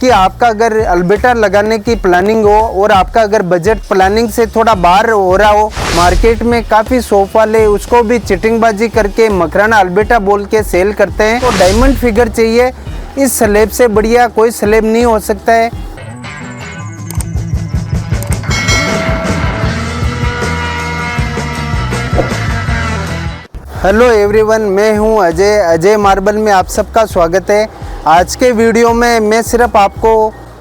कि आपका अगर अल्बेटा लगाने की प्लानिंग हो और आपका अगर बजट प्लानिंग से थोड़ा बाहर हो रहा हो, मार्केट में काफ़ी शॉप वाले उसको भी चिटिंगबाजी करके मकराना अल्बेटा बोल के सेल करते हैं। तो डायमंड फिगर चाहिए, इस स्लेब से बढ़िया कोई स्लेब नहीं हो सकता है। हेलो एवरीवन, मैं हूं अजय मार्बल में आप सबका स्वागत है। आज के वीडियो में मैं सिर्फ आपको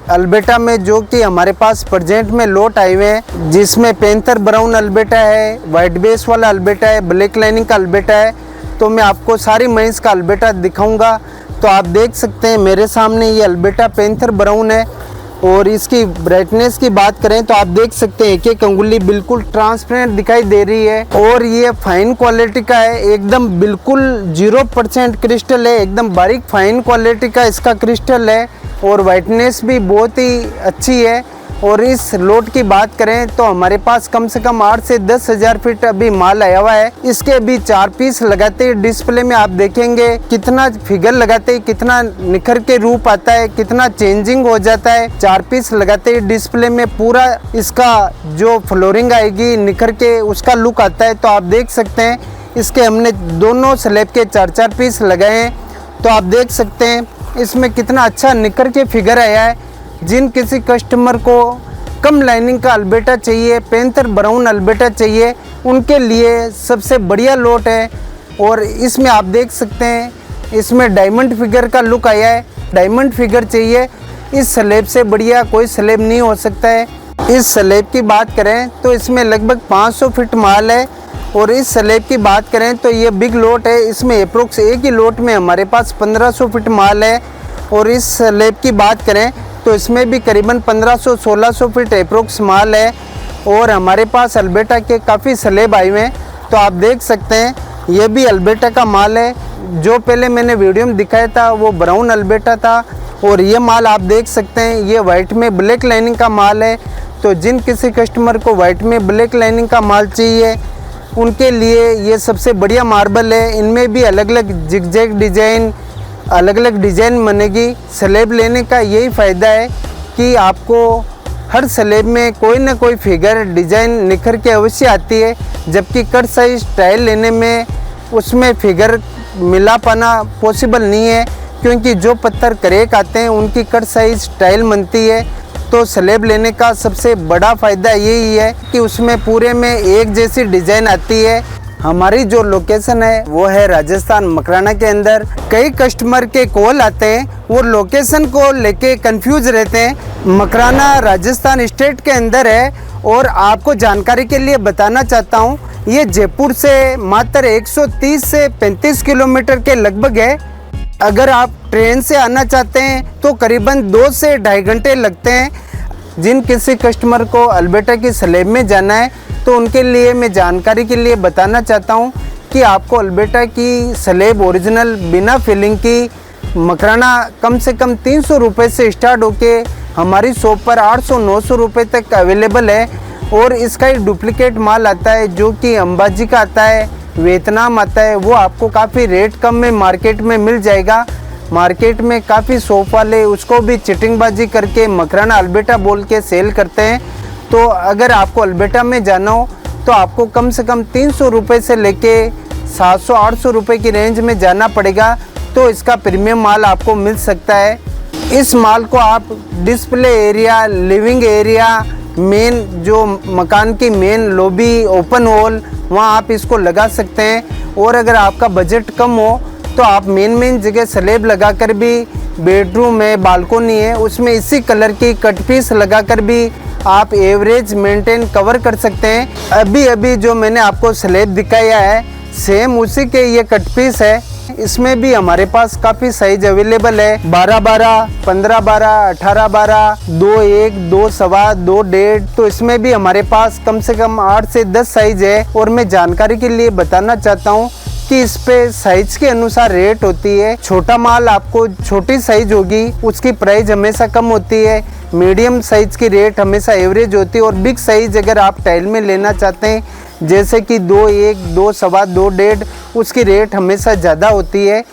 अल्बेटा में जो कि हमारे पास प्रेजेंट में लोट आए हुए हैं, जिसमें पैंथर ब्राउन अल्बेटा है, वाइट बेस वाला अल्बेटा है, ब्लैक लाइनिंग का अल्बेटा है। तो मैं आपको सारी महीस का अल्बेटा दिखाऊंगा। तो आप देख सकते हैं मेरे सामने ये अल्बेटा पैंथर ब्राउन है और इसकी ब्राइटनेस की बात करें तो आप देख सकते हैं कि एक अंगुली बिल्कुल ट्रांसपेरेंट दिखाई दे रही है और ये फाइन क्वालिटी का है, एकदम बिल्कुल 0% क्रिस्टल है, एकदम बारीक फाइन क्वालिटी का इसका क्रिस्टल है और वाइटनेस भी बहुत ही अच्छी है। और इस लोट की बात करें तो हमारे पास कम से कम 8 से 10 हज़ार फीट अभी माल आया हुआ है। इसके अभी 4 पीस लगाते ही डिस्प्ले में आप देखेंगे कितना फिगर लगाते ही कितना निखर के रूप आता है, कितना चेंजिंग हो जाता है। 4 पीस लगाते ही डिस्प्ले में पूरा इसका जो फ्लोरिंग आएगी निखर के उसका लुक आता है। तो आप देख सकते हैं इसके हमने दोनों स्लैब के 4-4 पीस लगाए हैं। तो आप देख सकते हैं इसमें कितना अच्छा निखर के फिगर आया है। जिन किसी कस्टमर को कम लाइनिंग का अल्बेटा चाहिए, पैंथर ब्राउन अल्बेटा चाहिए, उनके लिए सबसे बढ़िया लोट है। और इसमें आप देख सकते हैं इसमें डायमंड फिगर का लुक आया है। डायमंड फिगर चाहिए, इस स्लैब से बढ़िया कोई स्लैब नहीं हो सकता है। इस स्लैब की बात करें तो इसमें लगभग 500 फीट माल है। और इस स्लैब की बात करें तो ये बिग लोट है, इसमें अप्रोक्स एक ही लोट में हमारे पास 1500 फीट माल है। और इस स्लैब की बात करें तो इसमें भी करीबन 1500-1600 फीट अप्रोक्स माल है। और हमारे पास अल्बेटा के काफ़ी स्लैब आए हुए हैं। तो आप देख सकते हैं ये भी अल्बेटा का माल है। जो पहले मैंने वीडियो में दिखाया था वो ब्राउन अल्बेटा था और ये माल आप देख सकते हैं ये वाइट में ब्लैक लाइनिंग का माल है। तो जिन किसी कस्टमर को वाइट में ब्लैक लाइनिंग का माल चाहिए उनके लिए ये सबसे बढ़िया मार्बल है। इनमें भी अलग अलग जिगजैग डिज़ाइन, अलग अलग डिज़ाइन बनेगी। स्लैब लेने का यही फ़ायदा है कि आपको हर स्लैब में कोई ना कोई फिगर डिज़ाइन निखर के अवश्य आती है, जबकि कट साइज स्टाइल लेने में उसमें फिगर मिला पाना पॉसिबल नहीं है, क्योंकि जो पत्थर करेक आते हैं उनकी कट साइज स्टाइल बनती है। तो स्लैब लेने का सबसे बड़ा फ़ायदा यही है कि उसमें पूरे में एक जैसी डिज़ाइन आती है। हमारी जो लोकेशन है वो है राजस्थान मकराना के अंदर। कई कस्टमर के कॉल आते हैं, वो लोकेशन को लेके कंफ्यूज रहते हैं। मकराना राजस्थान स्टेट के अंदर है और आपको जानकारी के लिए बताना चाहता हूँ ये जयपुर से मात्र 130 से 35 किलोमीटर के लगभग है। अगर आप ट्रेन से आना चाहते हैं तो करीबन 2 से 2.5 घंटे लगते हैं। जिन किसी कस्टमर को अल्बेटा की स्लैब में जाना है तो उनके लिए मैं जानकारी के लिए बताना चाहता हूं कि आपको अल्बेटा की स्लैब ओरिजिनल बिना फिलिंग की मकराना कम से कम 300 रुपये से स्टार्ट होके हमारी शॉप पर 800-900 रुपये तक अवेलेबल है। और इसका एक डुप्लीकेट माल आता है जो कि अंबाजी का आता है, वियतनाम आता है, वो आपको काफ़ी रेट कम में मार्केट में मिल जाएगा। मार्केट में काफ़ी शॉप वाले उसको भी चिटिंगबाजी करके मकराना अल्बेटा बोल के सेल करते हैं। तो अगर आपको अल्बेटा में जाना हो तो आपको कम से कम 300 रुपये से लेके 700-800 रुपये की रेंज में जाना पड़ेगा, तो इसका प्रीमियम माल आपको मिल सकता है। इस माल को आप display area, living area, main जो मकान की मेन लॉबी, ओपन हॉल, वहाँ आप इसको लगा सकते हैं। और अगर आपका बजट कम हो तो आप मेन जगह स्लैब लगा कर भी, बेडरूम है, बालकोनी है, उसमें इसी कलर की कट पीस लगा कर भी आप एवरेज मेंटेन कवर कर सकते हैं। अभी जो मैंने आपको स्लैब दिखाया है सेम उसी के ये कट पीस है। इसमें भी हमारे पास काफ़ी साइज अवेलेबल है, 12-12, 15-12, 18-12, 2-1, 2-1.25, 2-1.5। तो इसमें भी हमारे पास कम से कम 8 से 10 साइज है। और मैं जानकारी के लिए बताना चाहता हूँ कि इस पे साइज के अनुसार रेट होती है। छोटा माल आपको छोटी साइज होगी उसकी प्राइस हमेशा कम होती है, मीडियम साइज की रेट हमेशा एवरेज होती है। और बिग साइज अगर आप टाइल में लेना चाहते हैं जैसे कि 2-1, 2-1.25, 2-1.5, उसकी रेट हमेशा ज़्यादा होती है।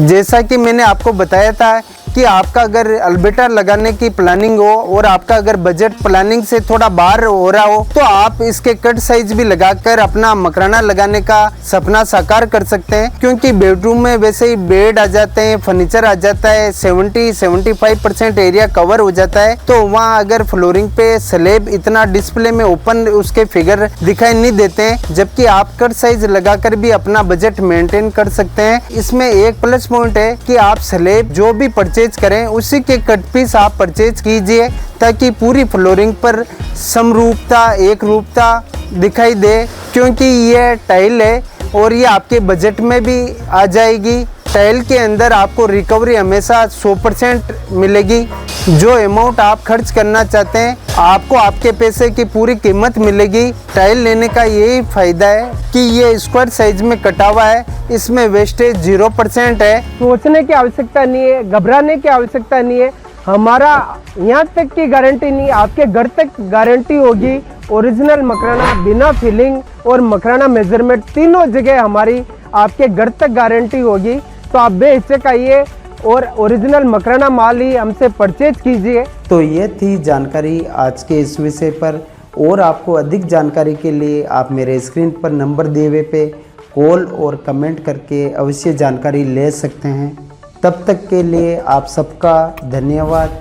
जैसा कि मैंने आपको बताया था कि आपका अगर अल्बेटा लगाने की प्लानिंग हो और आपका अगर बजट प्लानिंग से थोड़ा बाहर हो रहा हो तो आप इसके कट साइज भी लगाकर अपना मकराना लगाने का सपना साकार कर सकते हैं। क्योंकि बेडरूम में वैसे ही बेड आ जाते हैं, फर्नीचर आ जाता है, 70-75% एरिया कवर हो जाता है। तो वहाँ अगर फ्लोरिंग पे स्लैब इतना डिस्प्ले में ओपन उसके फिगर दिखाई नहीं देते हैं, जबकि आप कट साइज लगाकर भी अपना बजट मेंटेन कर सकते हैं। इसमें एक प्लस पॉइंट है कि आप स्लैब जो भी परचेज करें उसी के कट पीस आप परचेज कीजिए, ताकि पूरी फ्लोरिंग पर समरूपता, एक रूपता दिखाई दे। क्योंकि ये टाइल है और ये आपके बजट में भी आ जाएगी। टाइल के अंदर आपको रिकवरी हमेशा 100% मिलेगी। जो अमाउंट आप खर्च करना चाहते हैं आपको आपके पैसे की पूरी कीमत मिलेगी। टाइल लेने का यही फायदा है कि ये स्क्वायर साइज में कटा हुआ है, इसमें वेस्टेज 0% है। सोचने की आवश्यकता नहीं है, घबराने की आवश्यकता नहीं है। हमारा यहाँ तक की गारंटी नहीं, आपके घर तक गारंटी होगी। ओरिजिनल मकराना बिना फिलिंग और मकराना मेजरमेंट तीनों जगह हमारी आपके घर तक गारंटी होगी। तो आप बेहिचक आइए और ओरिजिनल मकराना माल ही हमसे परचेज कीजिए। तो ये थी जानकारी आज के इस विषय पर। और आपको अधिक जानकारी के लिए आप मेरे स्क्रीन पर नंबर दिए हुए पे कॉल और कमेंट करके अवश्य जानकारी ले सकते हैं। तब तक के लिए आप सबका धन्यवाद।